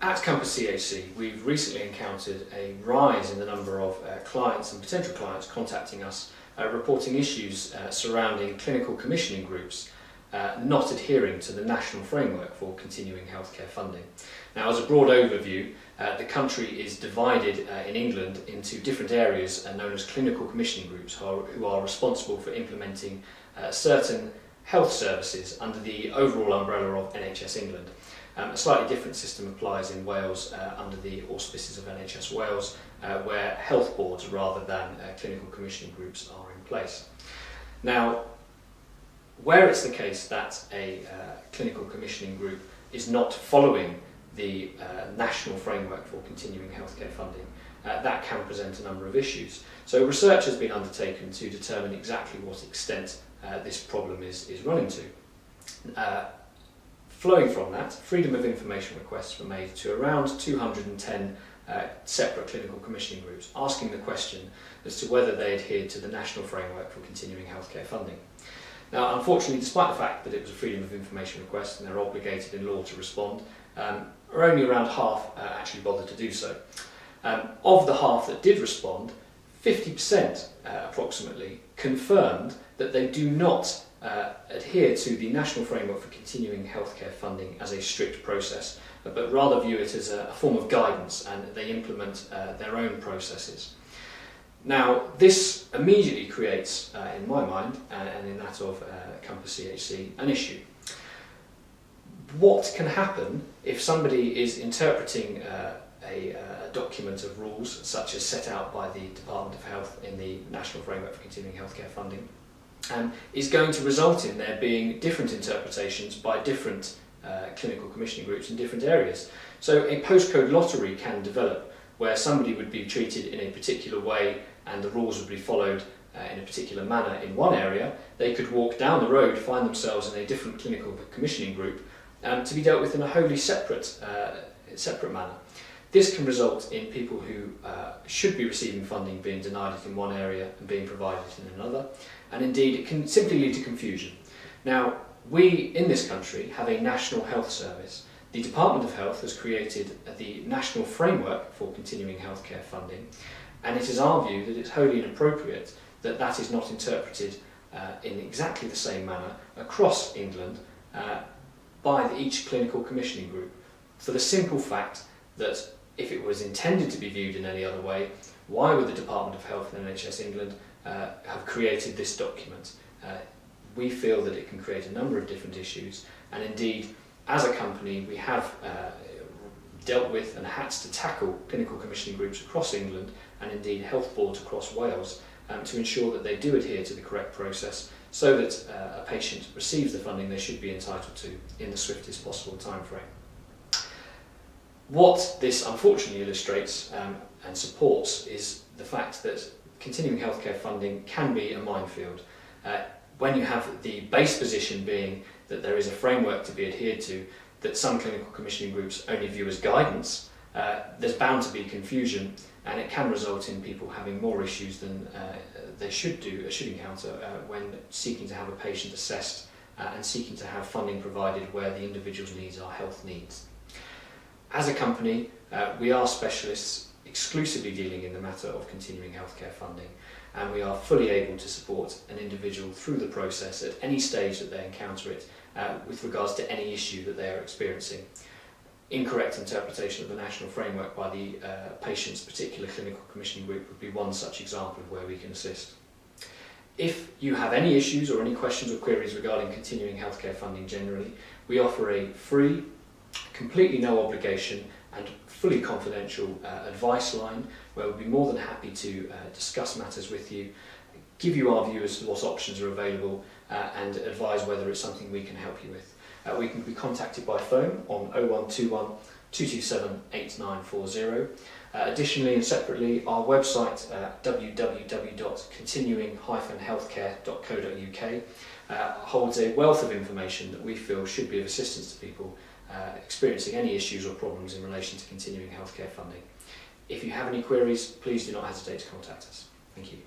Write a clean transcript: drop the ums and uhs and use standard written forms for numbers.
At Compass CHC, we've recently encountered a rise in the number of clients and potential clients contacting us reporting issues surrounding clinical commissioning groups not adhering to the national framework for continuing healthcare funding. Now, as a broad overview, the country is divided in England into different areas known as clinical commissioning groups who are responsible for implementing certain health services under the overall umbrella of NHS England. A slightly different system applies in Wales under the auspices of NHS Wales, where health boards rather than clinical commissioning groups are in place. Now, where it's the case that a clinical commissioning group is not following the national framework for continuing healthcare funding, that can present a number of issues. So research has been undertaken to determine exactly what extent this problem is running to. Flowing from that, freedom of information requests were made to around 210 separate clinical commissioning groups, asking the question as to whether they adhered to the national framework for continuing healthcare funding. Now, unfortunately, despite the fact that it was a freedom of information request and they're obligated in law to respond, only around half actually bothered to do so. Of the half that did respond, 50% approximately confirmed that they do not adhere to the national framework for continuing healthcare funding as a strict process, but rather view it as a form of guidance, and they implement their own processes. Now, this immediately creates, in my mind, and in that of Compass CHC, an issue. What can happen if somebody is interpreting a document of rules, such as set out by the Department of Health in the National Framework for Continuing Healthcare Funding, is going to result in there being different interpretations by different clinical commissioning groups in different areas? So a postcode lottery can develop where somebody would be treated in a particular way and the rules would be followed in a particular manner in one area. They could walk down the road, find themselves in a different clinical commissioning group to be dealt with in a wholly separate manner. This can result in people who should be receiving funding being denied it in one area and being provided it in another, and indeed it can simply lead to confusion. Now, we in this country have a national health service. The Department of Health has created the national framework for continuing healthcare funding, and it is our view that it's wholly inappropriate that that is not interpreted in exactly the same manner across England by each clinical commissioning group, for the simple fact that if it was intended to be viewed in any other way, why would the Department of Health and NHS England have created this document? We feel that it can create a number of different issues, and indeed, as a company, we have dealt with and had to tackle clinical commissioning groups across England and indeed health boards across Wales to ensure that they do adhere to the correct process so that a patient receives the funding they should be entitled to in the swiftest possible time frame. What this unfortunately illustrates and supports is the fact that continuing healthcare funding can be a minefield. When you have the base position being that there is a framework to be adhered to that some clinical commissioning groups only view as guidance, there's bound to be confusion, and it can result in people having more issues than they should encounter when seeking to have a patient assessed and seeking to have funding provided where the individual's needs are health needs. As a company, we are specialists exclusively dealing in the matter of continuing healthcare funding, and we are fully able to support an individual through the process at any stage that they encounter it with regards to any issue that they are experiencing. Incorrect interpretation of the national framework by the patient's particular clinical commissioning group would be one such example of where we can assist. If you have any issues or any questions or queries regarding continuing healthcare funding generally, we offer a free, completely no obligation and fully confidential advice line where we'll be more than happy to discuss matters with you, give you our view as to what options are available and advise whether it's something we can help you with. We can be contacted by phone on 0121 227 8940. Additionally and separately, our website www.continuing-healthcare.co.uk holds a wealth of information that we feel should be of assistance to people experiencing any issues or problems in relation to continuing healthcare funding. If you have any queries, please do not hesitate to contact us. Thank you.